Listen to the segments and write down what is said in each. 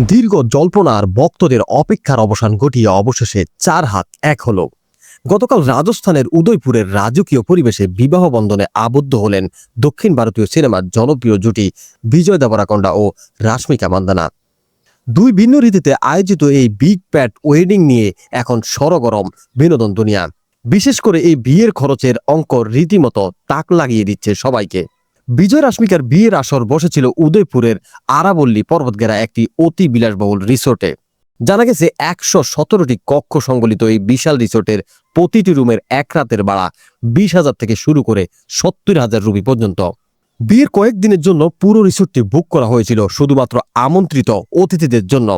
দীর্ঘ জল্পনার ভক্তদের অপেক্ষার অবসান ঘটিয়ে অবশেষে ৪ হাত এক হলো। গতকাল রাজস্থানের উদয়পুরের রাজকীয় পরিবেশে বিবাহ বন্ধনে আবদ্ধ হলেন দক্ষিণ ভারতীয় সিনেমার জনপ্রিয় জুটি বিজয় দেবরাকোন্ডা ও রাশ্মিকা মান্দানা। দুই ভিন্ন রীতিতে আয়োজিত এই বিগ প্যাট ওয়েডিং নিয়ে এখন সরগরম বিনোদন দুনিয়া। বিশেষ করে এই বিয়ের খরচের অঙ্ক রীতিমতো তাক লাগিয়ে দিচ্ছে সবাইকে। বিজয় রাশ্মিকার বিয়ের আসর বসেছিল উদয়পুরের আরাবল্লী পর্বতঘেরা একটি অতি বিলাসবহুল রিসোর্টে। জানা গেছে ১১৭টি কক্ষ সংবলিত এই বিশাল রিসোর্টের প্রতিটি রুমের এক রাতের ভাড়া ২০,০০০ থেকে শুরু করে ৭০,০০০ রুপি পর্যন্ত। বিয়ের কয়েকদিনের জন্য পুরো রিসোর্টটি বুক করা হয়েছিল শুধুমাত্র আমন্ত্রিত অতিথিদের জন্য।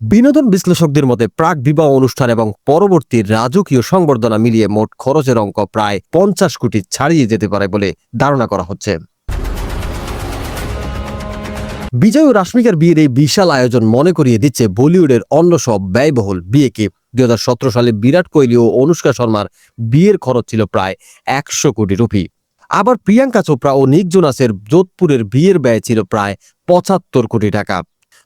বিনোদন বিশ্লেষকদের মতে প্রাক বিবাহ অনুষ্ঠান এবং পরবর্তী রাজকীয় সংবর্ধনা মিলিয়ে মোট খরচের অঙ্ক প্রায় ৫০ কোটি ছাড়িয়ে যেতে পারে বলে ধারণা করা হচ্ছে। বিজয় ও রাশ্মিকার বিয়ের এই বিশাল আয়োজন মনে করিয়ে দিচ্ছে বলিউডের অন্য সব ব্যয়বহুল বিয়েকে। ২০১৭ সালে বিরাট কোহলি ও অনুষ্কা শর্মার বিয়ের খরচ ছিল প্রায় ১০০ কোটি রুপি। আবার প্রিয়াঙ্কা চোপড়া ও নিক জোনাসের যোধপুরের বিয়ের ব্যয় ছিল প্রায় ৭৫ কোটি টাকা।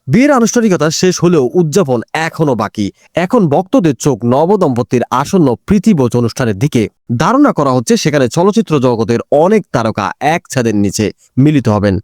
বিয়ের আনুষ্ঠানিকতা শেষ হলেও উদযাপন এখনো বাকি। এখন ভক্তদের চোখ নবদম্পতির আসন্ন প্রীতিভোজ অনুষ্ঠানের দিকে। ধারণা করা হচ্ছে সেখানে চলচ্চিত্র জগতের অনেক তারকা এক ছাদের নিচে মিলিত হবেন।